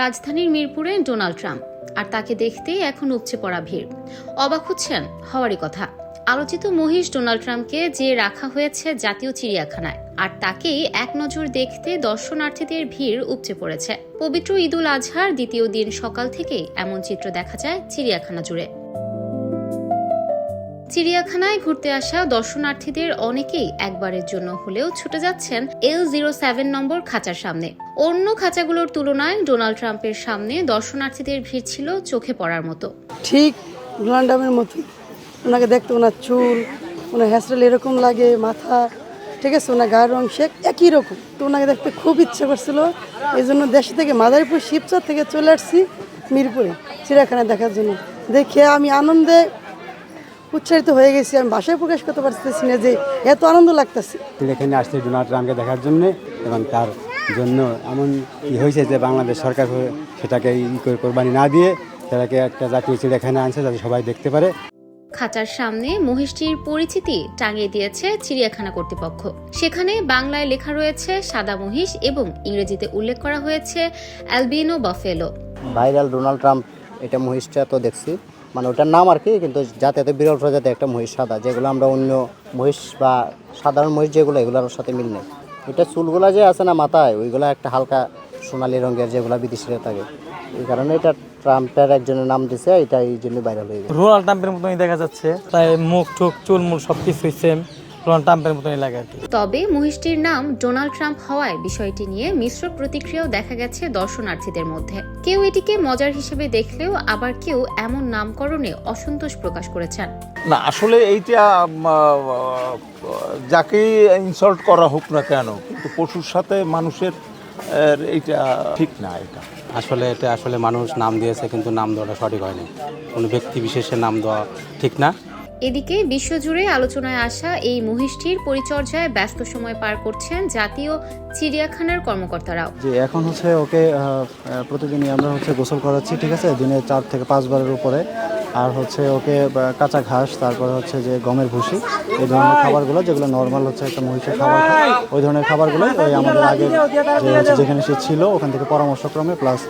রাজধানীর মিরপুরে Donald Trump, আর তাকে দেখতেই এখন উপচে পড়া ভিড়। অবাক হচ্ছেন হওয়ারই কথা। আলোচিত মহিষ ডোনাল্ড ট্রাম্পকে যে রাখা হয়েছে জাতীয় চিড়িয়াখানায়, আর তাকেই এক নজর দেখতে দর্শনার্থীদের ভিড় উপচে পড়েছে। পবিত্র ঈদুল আজহার দ্বিতীয় দিন সকাল থেকেই এমন চিত্র দেখা যায় চিড়িয়াখানা জুড়ে। চিড়িয়াখানায় ঘুরতে আসা দর্শনার্থীদের অনেকেই একবারের জন্য হলেও ছুটে যাচ্ছেন L07 নম্বর খাঁচার সামনে। অন্য খাঁচাগুলোর তুলনায় ডোনাল্ড ট্রাম্পের সামনে দর্শনার্থীদের ভিড় ছিল চোখে পড়ার মতো। ঠিক ডোনাল্ড ট্রাম্পের মতো, ওনাকে দেখতে ওনার চুল, ওনার হেয়ারস্টাইল এরকম লাগে, মাথা ঠিক আছে, ওনার গায়ের রং শেখ একই রকম। তো ওনাকে দেখতে খুব ইচ্ছা করছিল, এই জন্য দেশ থেকে মাদারীপুর শিবচর থেকে চলে আসছি মিরপুরে চিড়িয়াখানা দেখার জন্য। দেখে আমি আনন্দে উচ্চারিত হয়ে গেছি, আমি ভাষায় প্রকাশ করতে পারতেছি না যে এত আনন্দ লাগতেছে। এখানে আসছে ডোনাল্ড ট্রাম্পকে দেখার জন্য, এবং তার জন্য এমন কি হয়েছে যে বাংলাদেশ সরকার সেটাকে কোরবানি না দিয়ে সেটাকে একটা জাতীয় চিড়িয়াখানা আনছে যাতে সবাই দেখতে পারে। খাঁচার সামনে মহিষটির পরিচিতি টাঙিয়ে দিয়েছে চিড়িয়াখানা কর্তৃপক্ষ। সেখানে বাংলায় লেখা রয়েছে সাদা মহিষ এবং ইংরেজিতে উল্লেখ করা হয়েছে albino buffalo. Viral Donald Trump এটা মহিষটা তো দেখছি, মানে ওটার নাম আর কি, কিন্তু জাতীয়তে বিরল প্রজাতি একটা মহিষ সাদা, যেগুলো আমরা অন্য মহিষ বা সাধারণ মহিষ যেগুলো এগুলোর সাথে মিল নেই। এটা চুলগুলা যে আছে না মাথায়, ওইগুলো একটা হালকা সোনালী রঙের, যেগুলো বিদেশিরা থাকে, এই কারণে এটা ট্রাম্পের একজনের নাম দিছে, এটা এই জন্য ভাইরাল হয়ে গেছে। ডোনাল্ড ট্রাম্পের মতনই দেখা যাচ্ছে, তাই মুখ টুক চুলমুল সবকিছুই সেম, ডোনাল্ড ট্রাম্পের মতনই লাগে আর কি। তবে মহিষটির নাম ডোনাল্ড ট্রাম্প হওয়ায় বিষয়টি নিয়ে মিশ্র প্রতিক্রিয়াও দেখা গেছে দর্শনার্থীদের মধ্যে। কেউ এটিকে মজার হিসেবে দেখলেও আবার কেউ এমন নামকরণে অসন্তোষ প্রকাশ করেছেন। না, আসলে এইটা যাকেই ইনসাল্ট করা হোক না কেন, কিন্তু পশুর সাথে মানুষের এইটা ঠিক না। এটা আসলে মানুষ নাম দিয়েছে, কিন্তু নাম দেওয়াটা সঠিক হয়নি, কোনো ব্যক্তি বিশেষের নাম দেওয়া ঠিক না। এদিকে বিশ্বজুড়ে আলোচনায় আসা এই মহিষটির পরিচর্যায় ব্যস্ত সময় পার করছেন জাতীয় চিড়িয়াখানার কর্মকর্তারাও। যে এখন ওকে প্রতিদিনই আমরা গোসল করাচ্ছি, ঠিক আছে, দিনে 4 থেকে 5 বারের উপরে। আর ওকে কাঁচা ঘাস, তারপরে যে গমের ভুসি, এই ধরনের খাবারগুলো যেগুলো নর্মাল একটা মহিষের খাবার, ওই ধরনের খাবারগুলো ওই আমাদের আগে যেখানে সে ছিল ওখান থেকে পরামর্শক্রমে প্লাস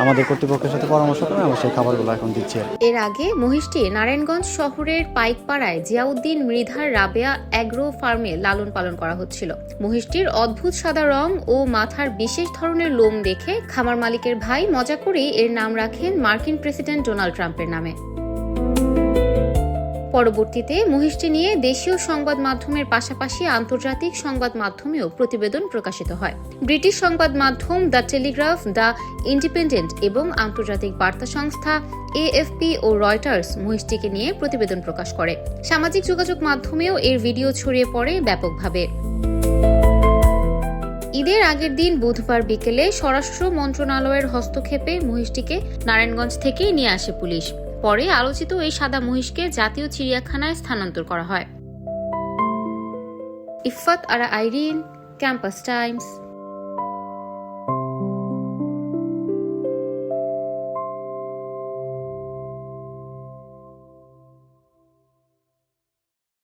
আমাদের কর্তৃপক্ষের সাথে পরামর্শক্রমে আমরা সেই খাবারগুলো এখন দিচ্ছি। এর আগে মহিষটি নারায়ণগঞ্জ শহরের পাইকপাড়ায় জিয়াউদ্দিন মৃধার রাবেয়া অ্যাগ্রো ফার্মে লালন পালন করা হচ্ছিল। মহিষটির অদ্ভুত সাদা রং ও মাথার বিশেষ ধরনের লোম দেখে খামার মালিকের ভাই মজা করেই এর নাম রাখেন মার্কিন প্রেসিডেন্ট ডোনাল্ড ট্রাম্পের নামে। পরবর্তীতে মহিষটি নিয়ে দেশীয় সংবাদ মাধ্যমের পাশাপাশি আন্তর্জাতিক সংবাদ মাধ্যমেও প্রতিবেদন প্রকাশিত হয়। ব্রিটিশ সংবাদ মাধ্যম দ্য টেলিগ্রাফ, দ্য ইন্ডিপেন্ডেন্ট এবং আন্তর্জাতিক বার্তা সংস্থা AFP ও রয়টার্স মহিষটিকে নিয়ে প্রতিবেদন প্রকাশ করে। সামাজিক যোগাযোগ মাধ্যমেও এর ভিডিও ছড়িয়ে পড়ে ব্যাপকভাবে। ঈদের আগের দিন বুধবার বিকেলে স্বরাষ্ট্র মন্ত্রণালয়ের হস্তক্ষেপে মহিষটিকে নারায়ণগঞ্জ থেকে নিয়ে আসে পুলিশ। পরে আলোচিত এই সাদা মহিষকে জাতীয় চিড়িয়াখানায় স্থানান্তর করা হয়। ইফফাত আরা আইরিন, ক্যাম্পাস টাইমস।